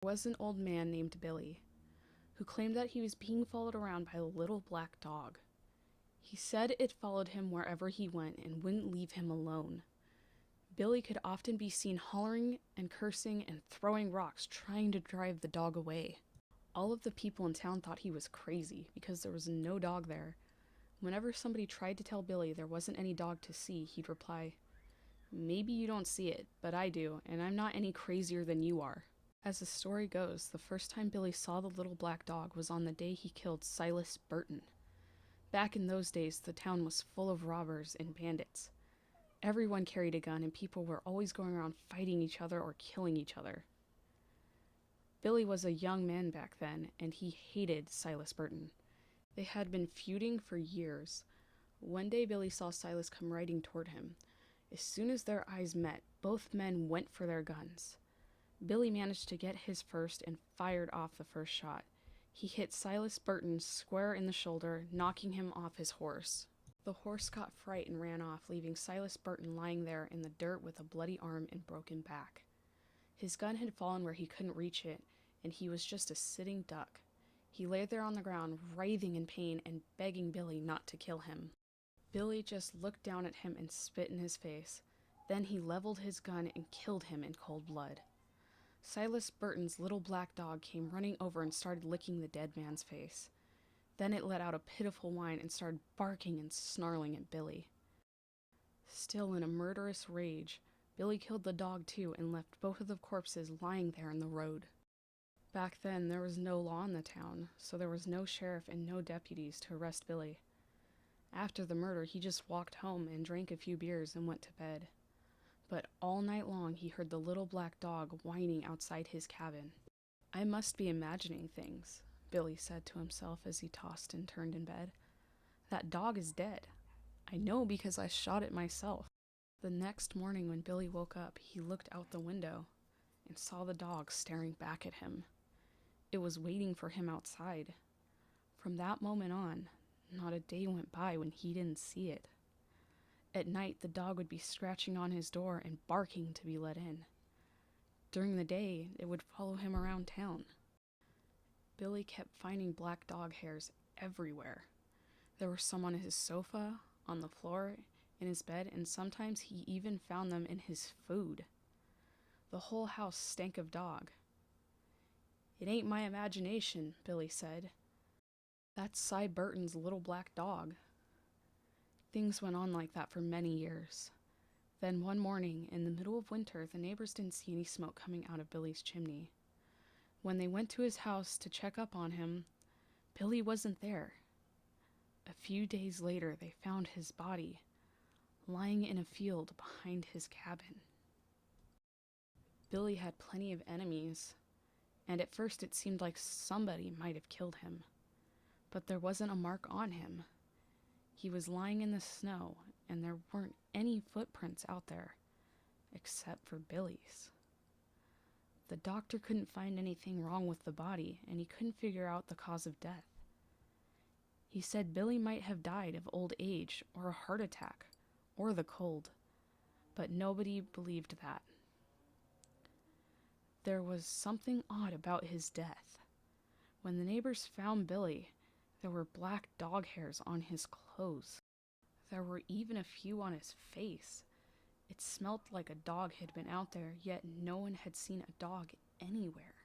There was an old man named Billy who claimed that he was being followed around by a little black dog. He said it followed him wherever he went and wouldn't leave him alone. Billy could often be seen hollering and cursing and throwing rocks, trying to drive the dog away. All of the people in town thought he was crazy because there was no dog there. Whenever somebody tried to tell Billy there wasn't any dog to see, he'd reply, "Maybe you don't see it, but I do, and I'm not any crazier than you are." As the story goes, the first time Billy saw the little black dog was on the day he killed Silas Burton. Back in those days, the town was full of robbers and bandits. Everyone carried a gun and people were always going around fighting each other or killing each other. Billy was a young man back then, and he hated Silas Burton. They had been feuding for years. One day Billy saw Silas come riding toward him. As soon as their eyes met, both men went for their guns. Billy managed to get his first and fired off the first shot. He hit Silas Burton square in the shoulder, knocking him off his horse. The horse got fright and ran off, leaving Silas Burton lying there in the dirt with a bloody arm and broken back. His gun had fallen where he couldn't reach it, and he was just a sitting duck. He lay there on the ground, writhing in pain and begging Billy not to kill him. Billy just looked down at him and spit in his face. Then he leveled his gun and killed him in cold blood. Silas Burton's little black dog came running over and started licking the dead man's face. Then it let out a pitiful whine and started barking and snarling at Billy. Still in a murderous rage, Billy killed the dog too and left both of the corpses lying there in the road. Back then, there was no law in the town, so there was no sheriff and no deputies to arrest Billy. After the murder, he just walked home and drank a few beers and went to bed. But all night long, he heard the little black dog whining outside his cabin. "I must be imagining things," Billy said to himself as he tossed and turned in bed. "That dog is dead. I know because I shot it myself." The next morning when Billy woke up, he looked out the window and saw the dog staring back at him. It was waiting for him outside. From that moment on, not a day went by when he didn't see it. At night, the dog would be scratching on his door and barking to be let in. During the day, it would follow him around town. Billy kept finding black dog hairs everywhere. There were some on his sofa, on the floor, in his bed, and sometimes he even found them in his food. The whole house stank of dog. "It ain't my imagination," Billy said. "That's Cy Burton's little black dog." Things went on like that for many years. Then one morning, in the middle of winter, the neighbors didn't see any smoke coming out of Billy's chimney. When they went to his house to check up on him, Billy wasn't there. A few days later, they found his body lying in a field behind his cabin. Billy had plenty of enemies, and at first it seemed like somebody might have killed him. But there wasn't a mark on him. He was lying in the snow, and there weren't any footprints out there, except for Billy's. The doctor couldn't find anything wrong with the body, and he couldn't figure out the cause of death. He said Billy might have died of old age, or a heart attack, or the cold, but nobody believed that. There was something odd about his death. When the neighbors found Billy, there were black dog hairs on his clothes. There were even a few on his face. It smelled like a dog had been out there, yet no one had seen a dog anywhere.